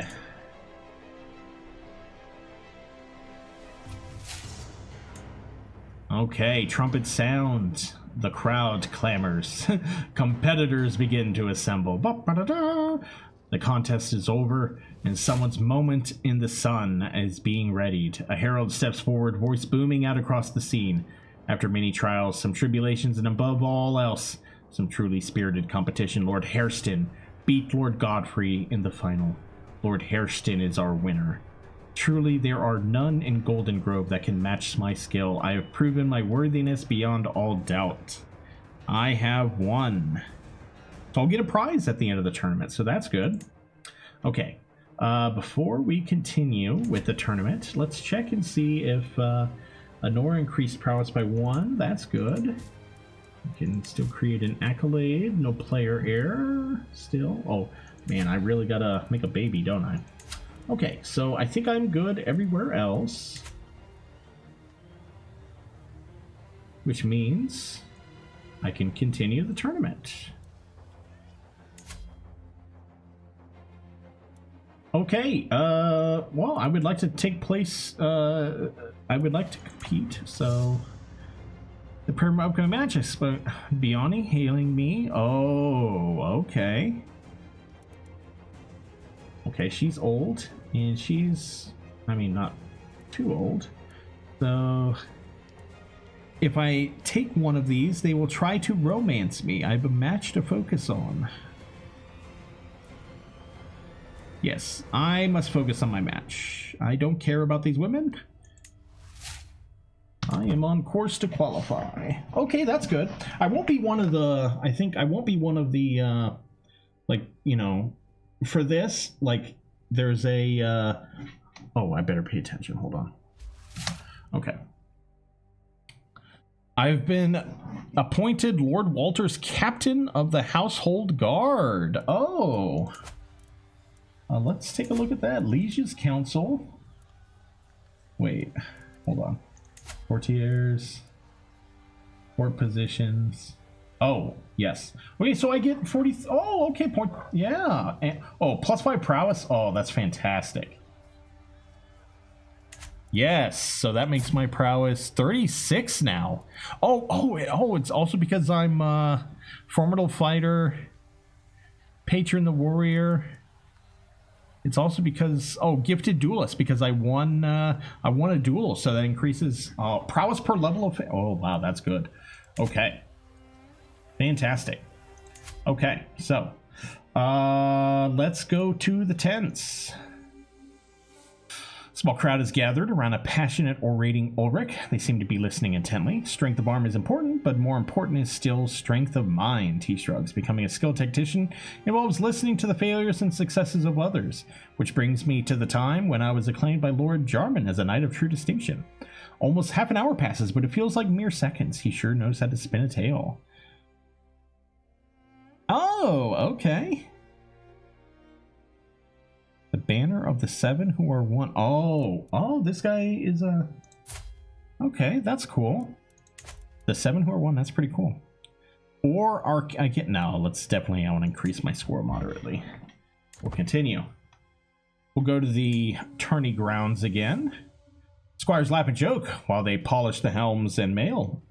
Okay, trumpet sound. The crowd clamors. Competitors begin to assemble. The contest is over, and someone's moment in the sun is being readied. A herald steps forward, voice booming out across the scene. After many trials, some tribulations, and above all else, some truly spirited competition, Lord Harstyn beat Lord Godfrey in the final. Lord Harstyn is our winner. Truly, there are none in Golden Grove that can match my skill. I have proven my worthiness beyond all doubt. I have won. So I'll get a prize at the end of the tournament, so that's good. Okay, before we continue with the tournament, let's check and see if Anora increased prowess by 1. That's good. We can still create an accolade. No player error. Still. Oh, man, I really gotta make a baby, don't I? Okay, so I think I'm good everywhere else. Which means I can continue the tournament. Okay, well, I would like to take place, I would like to compete, so... The upcoming match is Biani hailing me. Oh, okay. Okay, she's old, and she's, I mean, not too old. So, if I take one of these, they will try to romance me. I have a match to focus on. Yes, I must focus on my match. I don't care about these women. I am on course to qualify. Okay, that's good. I won't be one of the, I think I won't be one of the, like, you know, for this, like, there's a, oh, I better pay attention. Hold on. Okay. I've been appointed Lord Walter's captain of the household guard. Oh. Let's take a look at that. Liege's council. Wait, hold on. Courtiers. Court positions. Oh, yes. Okay, so I get 40. Oh, okay. Point. Yeah. And, oh, +5 prowess. Oh, that's fantastic. Yes. So that makes my prowess 36 now. Oh, it's also because I'm formidable fighter, patron the warrior. It's also because, oh, gifted duelist, because I won a duel, so that increases prowess per level of. Oh, wow, that's good. Okay. Fantastic. Okay, so let's go to the tents. This Small crowd is gathered around a passionate orating Ulrich. They seem to be listening intently. Strength of arm is important, but more important is still strength of mind, he shrugs. Becoming a skilled tactician involves listening to the failures and successes of others, which brings me to the time when I was acclaimed by Lord Jarman as a knight of true distinction. Almost half an hour passes, but it feels like mere seconds. He sure knows how to spin a tale. Oh, okay. The banner of the 7 who are one. Oh, this guy is a... Okay, that's cool. The 7 who are one, that's pretty cool. Or I get... No, let's definitely... I want to increase my score moderately. We'll continue. We'll go to the tourney grounds again. Squires laugh and joke while they polish the helms and mail.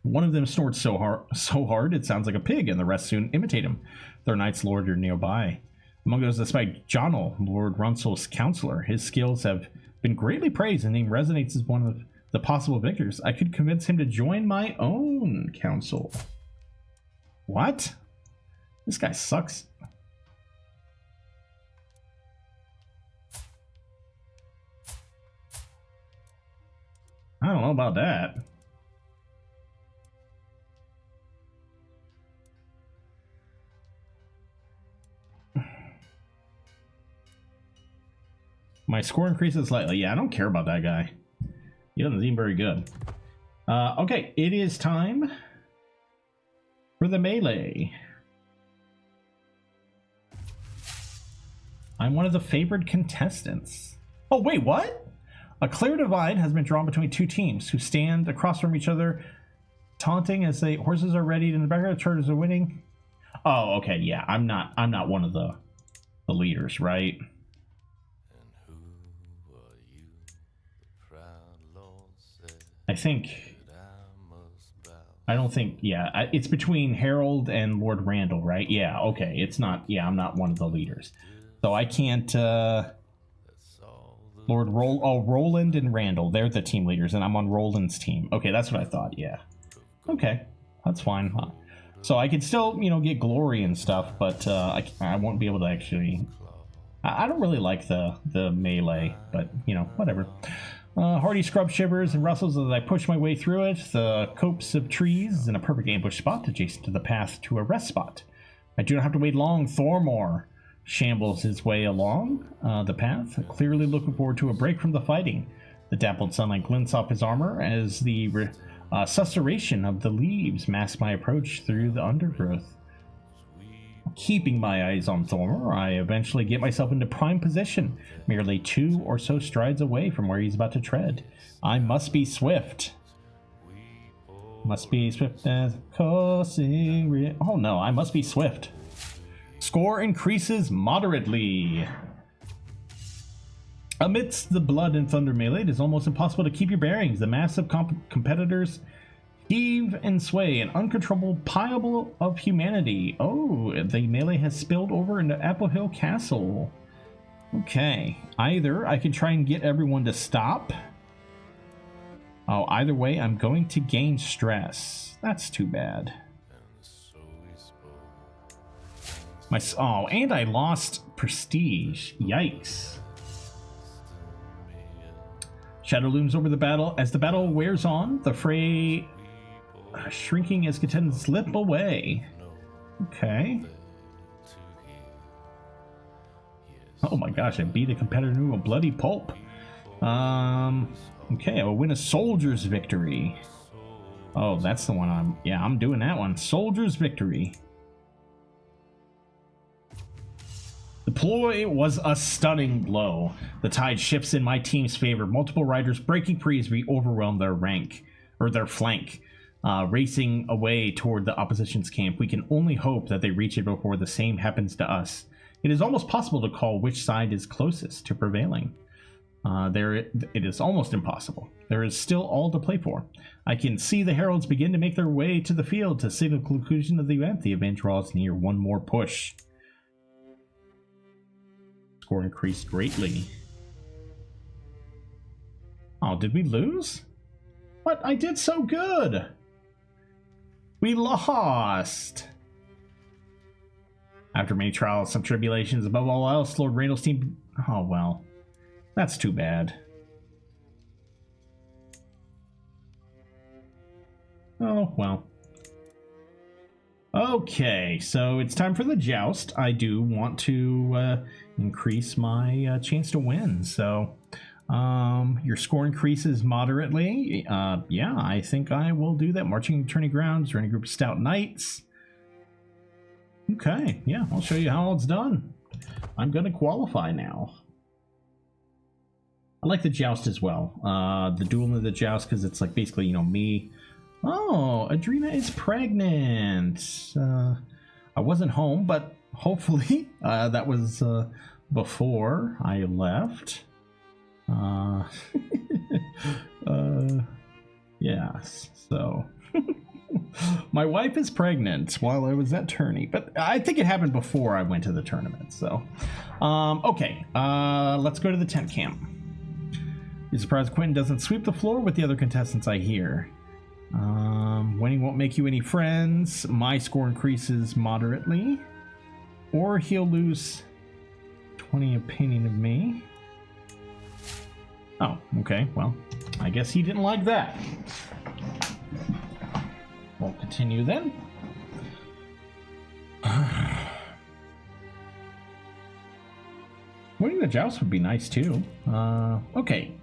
One of them snorts so hard it sounds like a pig, and the rest soon imitate him. Their knights lord are nearby. Among those despite Jonel, Lord Runsel's counselor. His skills have been greatly praised, and name resonates as one of the possible victors. I could convince him to join my own council. What? This guy sucks. I don't know about that. My score increases slightly. Yeah, I don't care about that guy. He doesn't seem very good. Okay, it is time for the melee. I'm one of the favored contestants. Oh, wait, what? A clear divide has been drawn between two teams who stand across from each other, taunting as the horses are readied and the background chargers are winning. Oh, okay, yeah, I'm not one of the leaders, right? I don't think, yeah, it's between Harold and Lord Randall, right? Yeah, okay, it's not, yeah, I'm not one of the leaders. So I can't, Roland and Randall, they're the team leaders, and I'm on Roland's team. Okay, that's what I thought, yeah. Okay, that's fine. Huh? So I could still, get glory and stuff, but I won't be able to actually... I don't really like the melee, but, whatever. Hardy scrub shivers and rustles as I push my way through it. The copse of trees is in a perfect ambush spot adjacent to the path to a rest spot. I do not have to wait long. Thormor shambles his way along the path, clearly looking forward to a break from the fighting. The dappled sunlight glints off his armor as the susurration of the leaves mask my approach through the undergrowth. Keeping my eyes on Thormor, I eventually get myself into prime position, merely 2 or so strides away from where he's about to tread. I must be swift. Must be swift as coursing. Oh no, I must be swift. Score increases moderately. Amidst the blood and thunder melee, it is almost impossible to keep your bearings. The massive competitors heave and sway, an uncontrollable pile of humanity. Oh, the melee has spilled over into Apple Hill Castle. Okay, either I can try and get everyone to stop. Oh, either way, I'm going to gain stress. That's too bad. And I lost prestige. Yikes. Shadow looms over the battle. As the battle wears on, the fray shrinking as contenders slip away. Okay. Oh my gosh, I beat a competitor to a bloody pulp. Okay, I will win a soldier's victory. Oh, that's the one I'm doing that one. Soldier's victory. The ploy was a stunning blow. The tide shifts in my team's favor. Multiple riders breaking free as we overwhelm their flank. Racing away toward the opposition's camp. We can only hope that they reach it before the same happens to us. It is almost possible to call which side is closest to prevailing. It is almost impossible. There is still all to play for. I can see the heralds begin to make their way to the field to signal the conclusion of the event. The event draws near. One more push. Score increased greatly. Oh, did we lose? What? I did so good! We lost! After many trials, some tribulations, above all else, Lord Randall's team... Oh, well. That's too bad. Oh, well. Okay, so it's time for the joust. I do want to increase my chance to win, so your score increases moderately. Yeah, I think I will do that. Marching tourney grounds, running group of stout knights. Okay, yeah, I'll show you how it's done. I'm going to qualify now. I like the joust as well. The duel of the joust, because it's like basically, you know, me. Oh, Adrena is pregnant. I wasn't home, but hopefully that was before I left. Yes, so my wife is pregnant while I was at tourney, but I think it happened before I went to the tournament. So, okay, let's go to the tent camp. You're surprised Quentin doesn't sweep the floor with the other contestants, I hear. Winning won't make you any friends. My score increases moderately. Or he'll lose 20 opinion of me. Oh, okay, well, I guess he didn't like that. We'll continue then. Winning the joust would be nice too. Okay,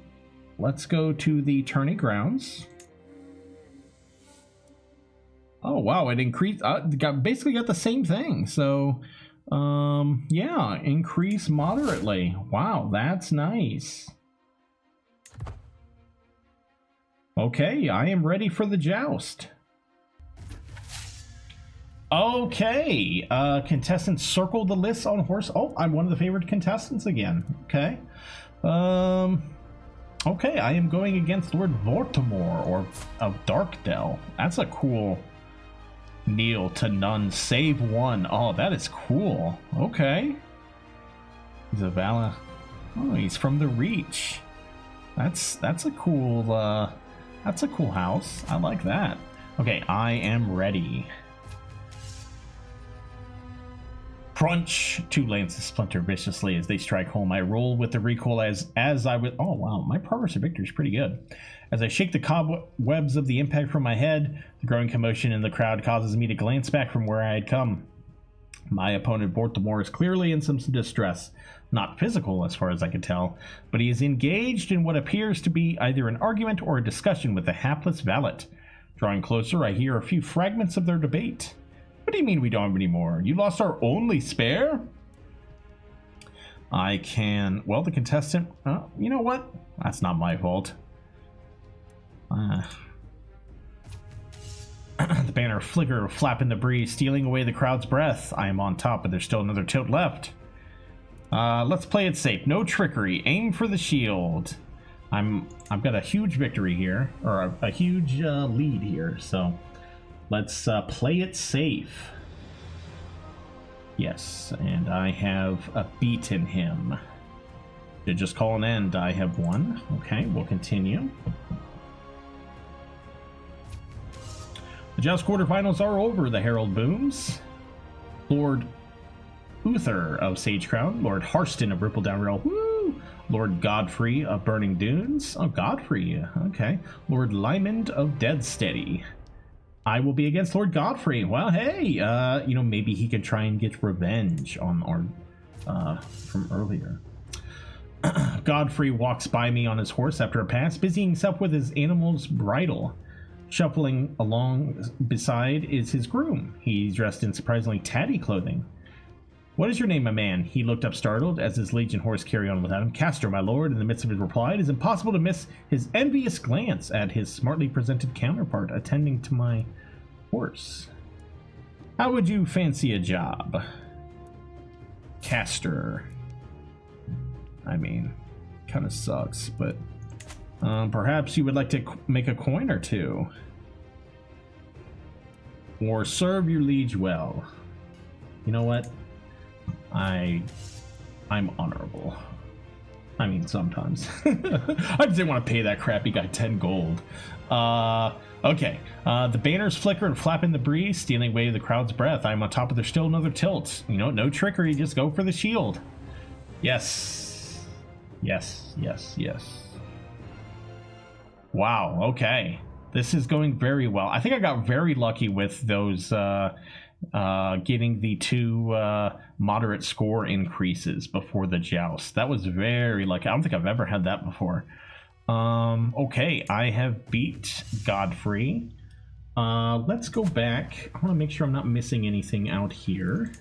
let's go to the tourney grounds. Oh wow, it increased. Basically got the same thing. So, yeah, increase moderately. Wow, that's nice. Okay, I am ready for the joust. Okay, contestants circle the list on horse. Oh, I'm one of the favorite contestants again. Okay. Okay, I am going against Lord Vortimor or of Darkdell. That's a cool kneel to none, save one. Oh, that is cool. Okay. He's a Vala. Oh, he's from the Reach. That's a cool house. I like that. Okay, I am ready. Crunch! Two lances splinter viciously as they strike home. I roll with the recoil as I would. Oh wow, my progress to victory is pretty good. As I shake the cobwebs of the impact from my head, the growing commotion in the crowd causes me to glance back from where I had come. My opponent Vortimor is clearly in some distress. Not physical as far as I can tell, but he is engaged in what appears to be either an argument or a discussion with the hapless valet. Drawing closer, I hear a few fragments of their debate. What do you mean we don't have any more? You lost our only spare? I can... Well, the contestant... you know what? That's not my fault. The banner flicker, flap in the breeze, stealing away the crowd's breath. I am on top, but there's still another tilt left. Let's play it safe. No trickery. Aim for the shield. I've got a huge victory here, or a huge lead here, so... Let's play it safe. Yes, and I have beaten him. To just call an end, I have won. Okay, we'll continue. The Joust quarterfinals are over. The herald booms. Lord Uther of Sage Crown, Lord Harstyn of Ripple Down Rail, woo! Lord Godfrey of Burning Dunes. Oh, Godfrey, okay. Lord Lymond of Deadsteady. I will be against Lord Godfrey. Well, hey, you know, maybe he can try and get revenge on our from earlier. Godfrey walks by me on his horse after a pass, busying himself with his animal's bridle. Shuffling along beside is his groom. He's dressed in surprisingly tatty clothing. What is your name, my man? He looked up startled as his legion horse carried on without him. Castor, my lord, in the midst of his reply. It is impossible to miss his envious glance at his smartly presented counterpart attending to my horse. How would you fancy a job? Castor. I mean, kind of sucks, but perhaps you would like to make a coin or two. Or serve your liege well. You know what? I'm honorable. I mean, sometimes. I just didn't want to pay that crappy guy 10 gold. Okay. The banners flicker and flap in the breeze, stealing away the crowd's breath. I'm on top, but there's still another tilt. You know, no trickery, just go for the shield. Yes. Yes, yes, yes. Wow, okay. This is going very well. I think I got very lucky with those getting the 2 moderate score increases before the joust. That was very lucky. I don't think I've ever had that before. Okay, I have beat Godfrey. Let's go back. I want to make sure I'm not missing anything out here.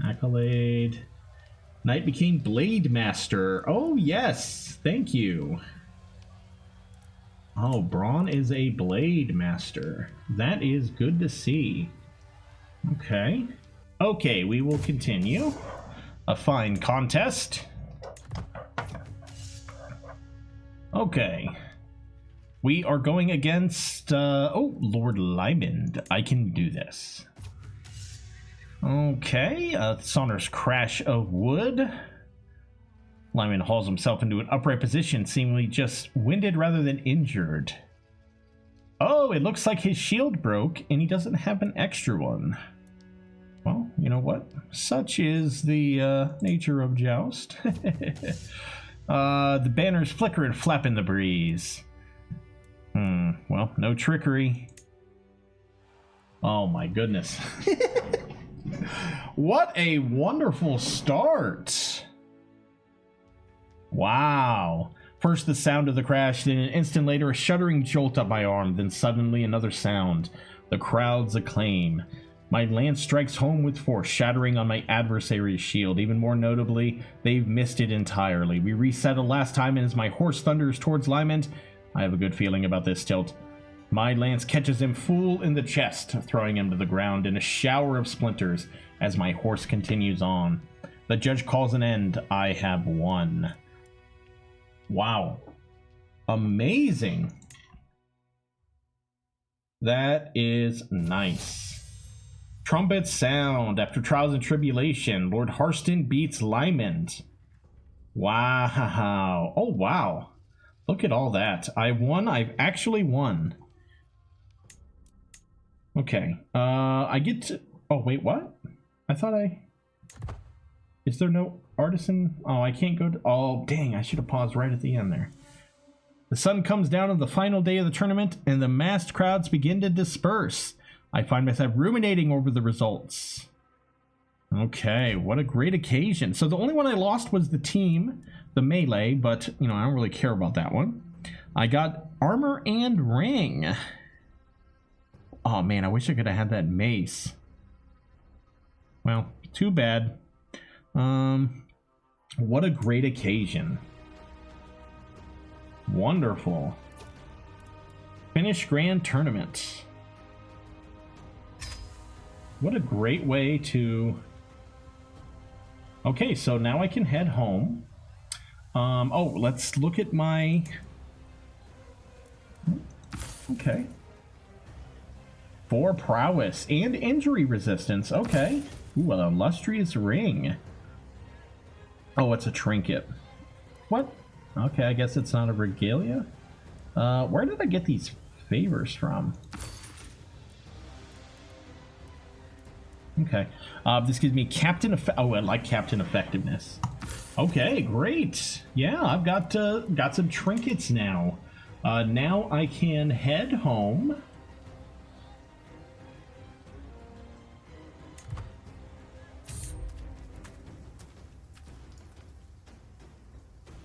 Accolade. Knight became Blade Master. Oh, yes. Thank you. Oh, Braun is a Blade Master. That is good to see. Okay. Okay, we will continue. A fine contest. Okay. We are going against, Lord Lymond. I can do this. Okay, Saunders Crash of Wood. Lyman hauls himself into an upright position, seemingly just winded rather than injured. Oh, it looks like his shield broke, and he doesn't have an extra one. Well, you know what? Such is the nature of joust. The banners flicker and flap in the breeze. Well, no trickery. Oh my goodness. What a wonderful start. Wow. First the sound of the crash, then an instant later a shuddering jolt up my arm, then suddenly another sound. The crowd's acclaim. My lance strikes home with force, shattering on my adversary's shield. Even more notably, they've missed it entirely. We reset a last time, and as my horse thunders towards Lymond, I have a good feeling about this tilt. My lance catches him full in the chest, throwing him to the ground in a shower of splinters as my horse continues on. The judge calls an end. I have won. Wow. Amazing. That is nice. Trumpets sound. After trials and tribulation, Lord Harstyn beats Lymond. Wow. Oh, wow. Look at all that. I won. I've actually won. Okay. I get to... Oh, wait, what? I thought I... Is there no artisan? Oh, I can't go to... Oh, dang. I should have paused right at the end there. The sun comes down on the final day of the tournament, and the massed crowds begin to disperse. I find myself ruminating over the results. Okay, what a great occasion. So the only one I lost was the team, the melee, but, you know, I don't really care about that one. I got armor and ring. Oh, man, I wish I could have had that mace. Well, too bad. What a great occasion. Wonderful. Finish Grand Tournament. What a great way to... Okay, so now I can head home. Oh, let's look at my... Okay. 4 prowess and injury resistance. Okay. Ooh, an illustrious ring. Oh, it's a trinket. What? Okay, I guess it's not a regalia. Where did I get these favors from? Okay. This gives me Captain Oh, I like Captain Effectiveness. Okay, great. Yeah, I've got some trinkets now. Now I can head home.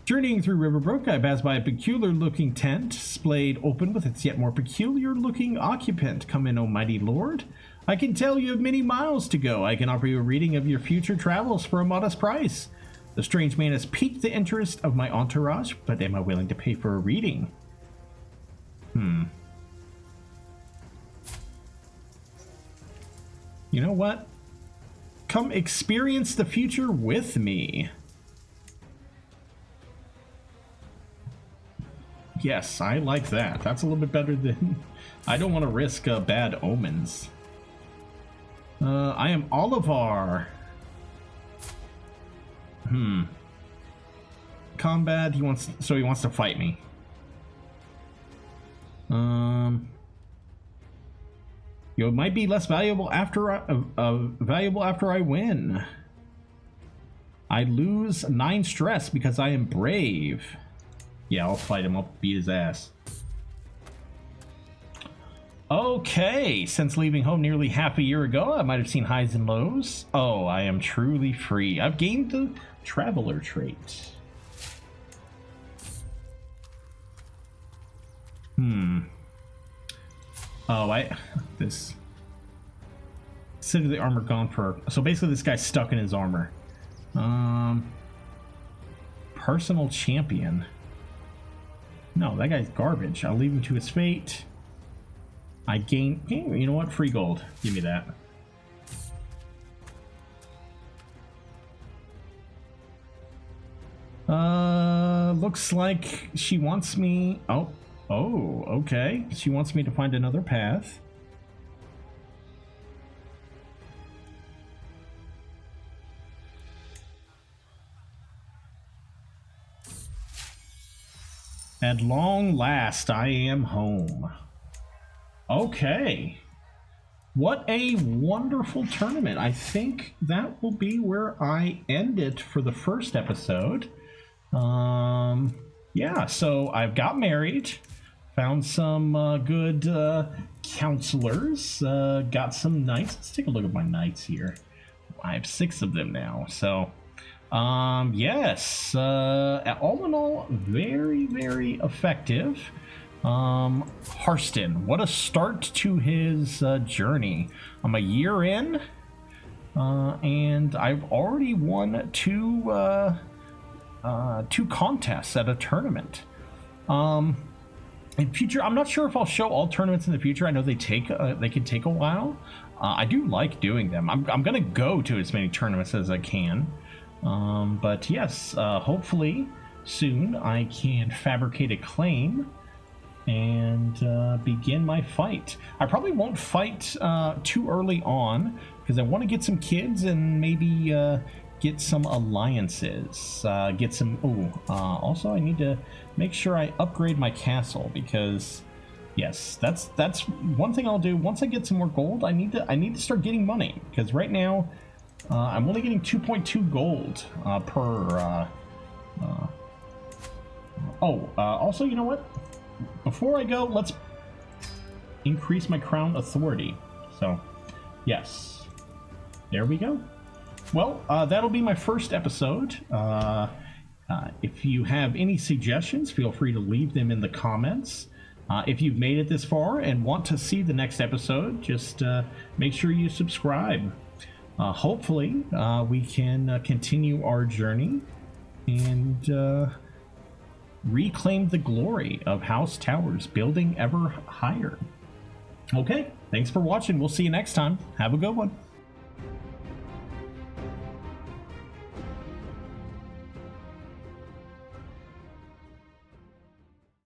Journeying through Riverbrook, I pass by a peculiar-looking tent, splayed open with its yet more peculiar-looking occupant. Come in, O mighty lord. I can tell you have many miles to go. I can offer you a reading of your future travels for a modest price. The strange man has piqued the interest of my entourage, but am I willing to pay for a reading? You know what? Come experience the future with me. Yes, I like that. That's a little bit better than... I don't want to risk bad omens. I am Olivar. Combat, he wants to fight me. You might be less valuable after I win. I lose 9 stress because I am brave. Yeah, I'll fight him. I'll beat his ass. Okay, since leaving home nearly half a year ago, I might have seen highs and lows. Oh, I am truly free. I've gained the traveler trait. Oh, this. Consider the armor gone for. So basically, this guy's stuck in his armor. Personal champion. No, that guy's garbage. I'll leave him to his fate. I gain. You know what? Free gold. Give me that. Looks like she wants me. Oh, okay. She wants me to find another path. At long last, I am home. Okay. What a wonderful tournament. I think that will be where I end it for the first episode. Yeah, so I've got married, found some good counselors, got some knights. Let's take a look at my knights here. I have 6 of them now, so yes, all in all, very, very effective. Harstyn, what a start to his journey. I'm a year in, and I've already won 2 contests at a tournament. In future, I'm not sure if I'll show all tournaments in the future. I know they can take a while. I do like doing them. I'm gonna go to as many tournaments as I can. But yes, hopefully soon I can fabricate a claim and begin my fight. I probably won't fight too early on because I want to get some kids and maybe get some alliances. Get some. Also, I need to make sure I upgrade my castle because, yes, that's one thing I'll do. Once I get some more gold, I need to start getting money because right now I'm only getting 2.2 gold per. Also, you know what? Before I go, let's increase my crown authority. So, yes, there we go. Well, that'll be my first episode. If you have any suggestions, feel free to leave them in the comments. If you've made it this far and want to see the next episode, just make sure you subscribe. Hopefully, we can continue our journey and reclaim the glory of House Towers, building ever higher. Okay, thanks for watching. We'll see you next time. Have a good one.